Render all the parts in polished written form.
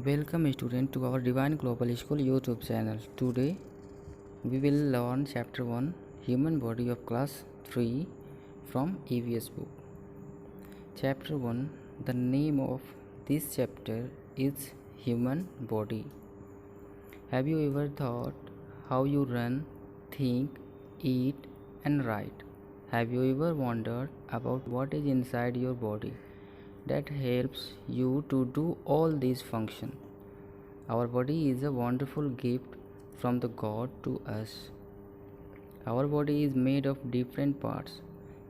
Welcome student to our Divine Global School YouTube channel. Today we will learn chapter 1 Human Body of class 3 from EVS book. Chapter 1. The name of this chapter is Human Body. Have you ever thought how you run, think, eat and write? Have you ever wondered about what is inside your body that helps you to do all these functions? Our body is a wonderful gift from the God to us. Our body is made of different parts.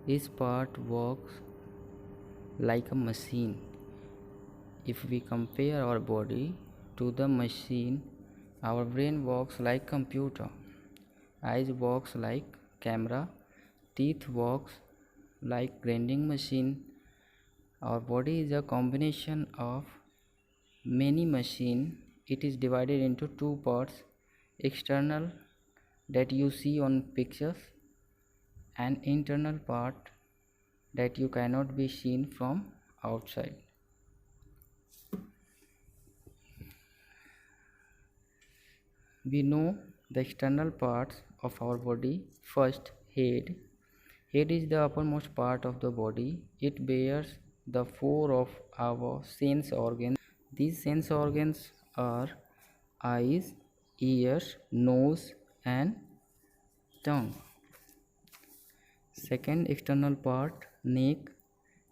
Each part works like a machine. If we compare our body to the machine, our brain works like computer, eyes works like camera, teeth works like grinding machine. Our body is a combination of many machines. It is divided into two parts: external that you see on pictures and internal part that you cannot be seen from outside. We know the external parts of our body. First, head. Head is the uppermost part of the body. It bears the four of our sense organs. These sense organs are eyes, ears, nose and tongue. Second external part, neck.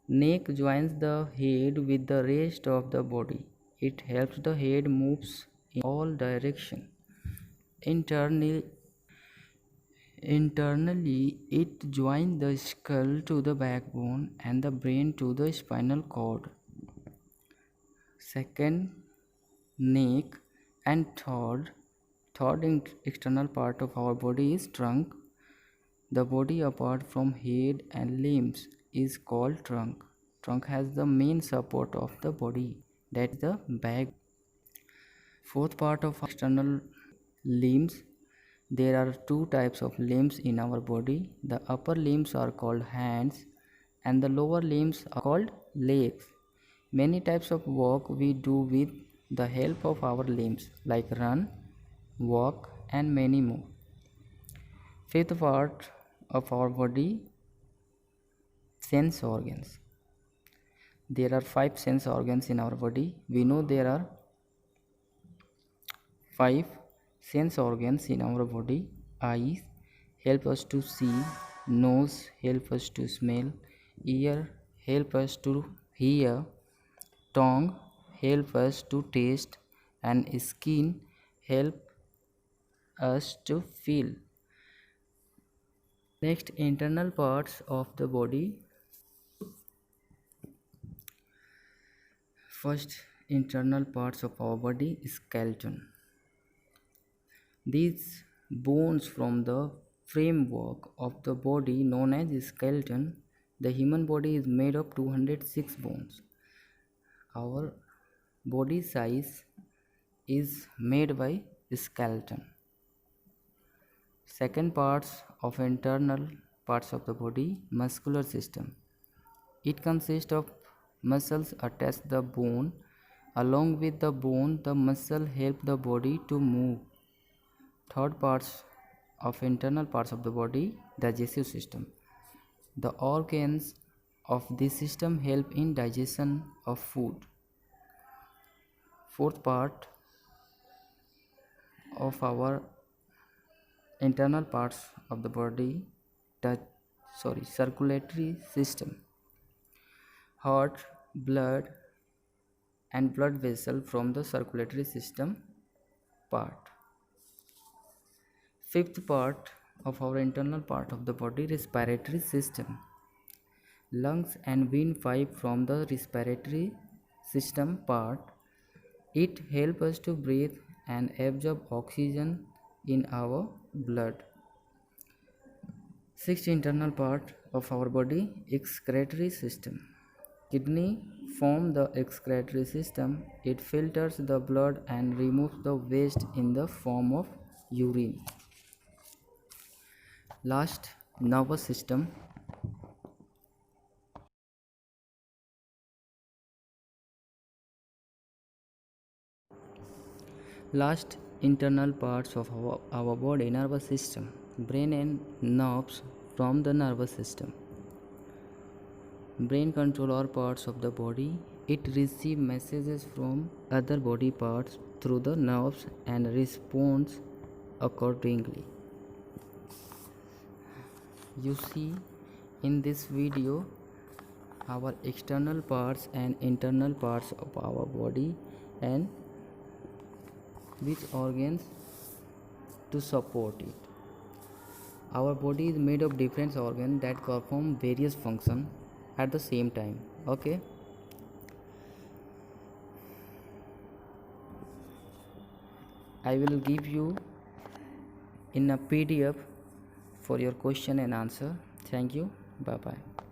Neck joins the head with the rest of the body. It helps the head moves in all directions. Internally, it joins the skull to the backbone and the brain to the spinal cord. Second, neck. And third external part of our body is trunk. The body apart from head and limbs is called trunk. Trunk has the main support of the body, that's the back. Fourth part of external limbs. There are two types of limbs in our body. The upper limbs are called hands and the lower limbs are called legs. Many types of work we do with the help of our limbs, like run, walk and many more. Fifth part of our body, sense organs. There are 5 sense organs in our body. We know there are 5 sense organs in our body. Eyes help us to see, nose help us to smell, ear help us to hear, tongue help us to taste and skin help us to feel. Next, internal parts of the body. First, internal parts of our body, skeleton. These bones from the framework of the body known as skeleton. The human body is made of 206 bones. Our body size is made by skeleton. Second parts of internal parts of the body, muscular system. It consists of muscles attached to the bone. Along with the bone, the muscle help the body to move. Third parts of internal parts of the body, digestive system. The organs of this system help in digestion of food. Fourth part of our internal parts of the body, circulatory system. Heart, blood and blood vessel from the circulatory system part. Fifth part of our internal part of the body, respiratory system. Lungs and windpipe from the respiratory system part. It helps us to breathe and absorb oxygen in our blood. Sixth internal part of our body, excretory system. Kidney form the excretory system. It filters the blood and removes the waste in the form of urine. Last, nervous system. Last, internal parts of our body: nervous system, brain and nerves. From the nervous system, brain control all parts of the body. It receives messages from other body parts through the nerves and responds accordingly. You see in this video our external parts and internal parts of our body and which organs to support it. Our body is made of different organs that perform various functions at the same time. Okay, I will give you in a PDF for your question and answer. Thank you. Bye bye.